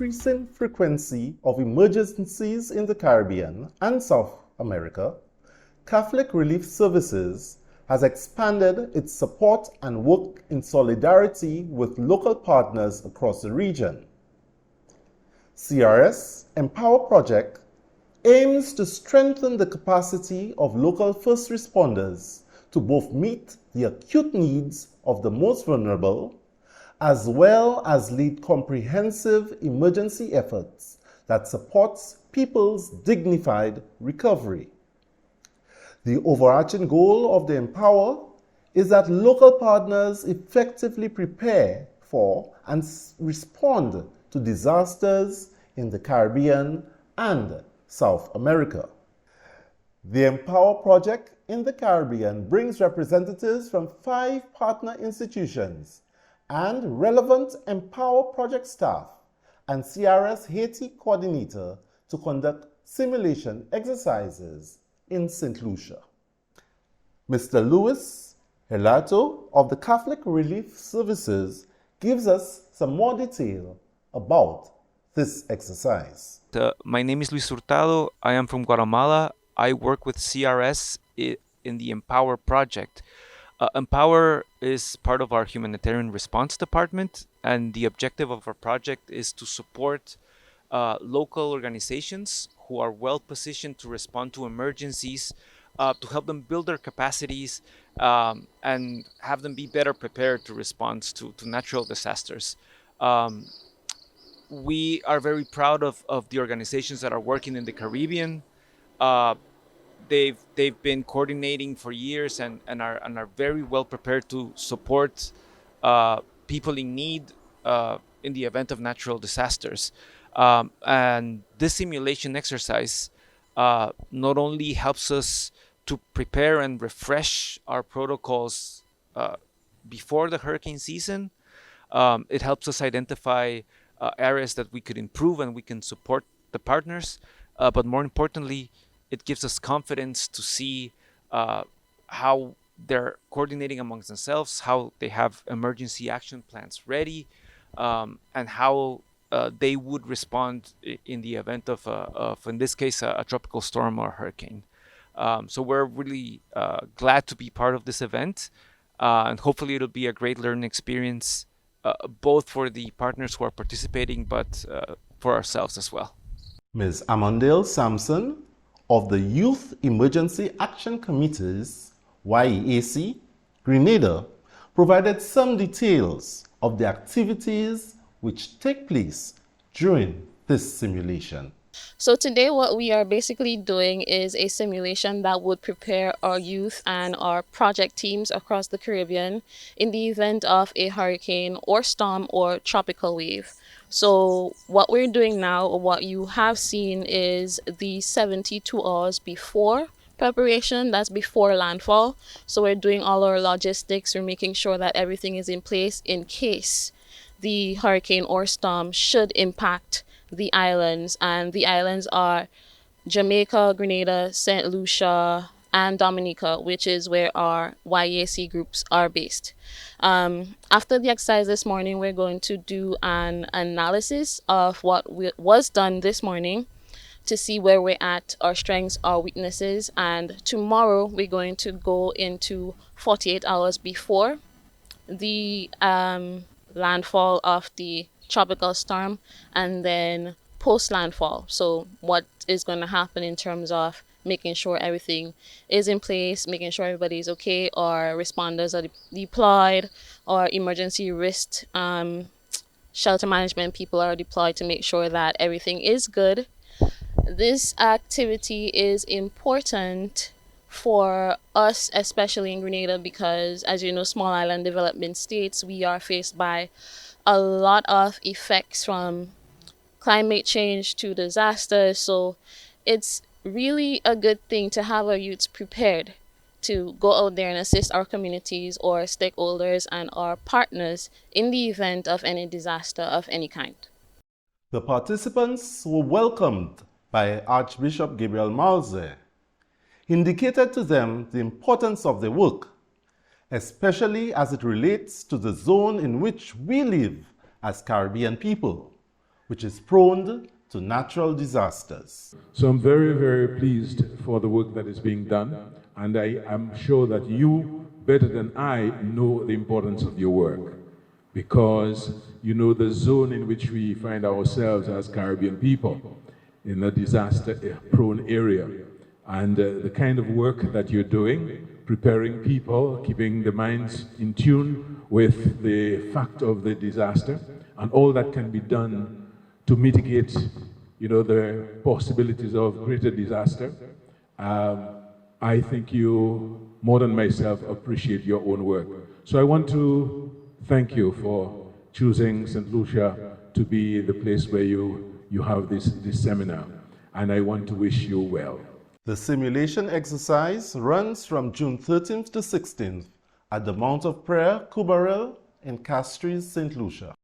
increasing frequency of emergencies in the Caribbean and South America, Catholic Relief Services has expanded its support and work in solidarity with local partners across the region. CRS Empower Project aims to strengthen the capacity of local first responders to both meet the acute needs of the most vulnerable, as well as lead comprehensive emergency efforts that supports people's dignified recovery. The overarching goal of the Empower is that local partners effectively prepare for and respond to disasters in the Caribbean and South America. The Empower Project in the Caribbean brings representatives from 5 partner institutions and relevant Empower Project staff and CRS Haiti coordinator to conduct simulation exercises in St. Lucia. Mr. Luis Helato of the Catholic Relief Services gives us some more detail about this exercise. My name is Luis Hurtado. I am from Guatemala. I work with CRS in the Empower project. Empower is part of our humanitarian response department, and the objective of our project is to support local organizations who are well positioned to respond to emergencies, to help them build their capacities and have them be better prepared to respond to natural disasters. We are very proud of the organizations that are working in the Caribbean. They've been coordinating for years and are very well prepared to support people in need in the event of natural disasters. And this simulation exercise not only helps us to prepare and refresh our protocols before the hurricane season, it helps us identify areas that we could improve and we can support the partners. But more importantly, it gives us confidence to see how they're coordinating amongst themselves, how they have emergency action plans ready, and how they would respond in the event of in this case, a tropical storm or hurricane. So we're really glad to be part of this event, and hopefully it'll be a great learning experience, both for the partners who are participating, but for ourselves as well. Ms. Amandale Sampson of the Youth Emergency Action Committees, YEAC, Grenada, provided some details of the activities which take place during this simulation. So today what we are basically doing is a simulation that would prepare our youth and our project teams across the Caribbean in the event of a hurricane or storm or tropical wave. So what we're doing now, or what you have seen, is the 72 hours before preparation. That's before landfall. So we're doing all our logistics. We're making sure that everything is in place in case the hurricane or storm should impact the islands. And the islands are Jamaica, Grenada, St. Lucia, and Dominica, which is where our YAC groups are based. After the exercise this morning, we're going to do an analysis of what was done this morning to see where we're at, our strengths, our weaknesses, and tomorrow we're going to go into 48 hours before the landfall of the tropical storm, and then post landfall. So what is going to happen in terms of making sure everything is in place, making sure everybody is okay, or responders are deployed, or emergency risk shelter management people are deployed to make sure that everything is good. This activity is important for us, especially in Grenada, because as you know, small island development states, we are faced by a lot of effects from climate change to disasters. So it's really a good thing to have our youths prepared to go out there and assist our communities or stakeholders and our partners in the event of any disaster of any kind. The participants were welcomed by Archbishop Gabriel Mauser. He indicated to them the importance of their work, especially as it relates to the zone in which we live as Caribbean people, which is prone to natural disasters. So I'm very, very pleased for the work that is being done, and I am sure that you, better than I, know the importance of your work, because you know the zone in which we find ourselves as Caribbean people, in a disaster-prone area, and the kind of work that you're doing, preparing people, keeping the minds in tune with the fact of the disaster, and all that can be done to mitigate, the possibilities of greater disaster. I think you, more than myself, appreciate your own work. So I want to thank you for choosing St. Lucia to be the place where you have this seminar, and I want to wish you well. The simulation exercise runs from June 13th to 16th at the Mount of Prayer, Coubrail in Castries, St. Lucia.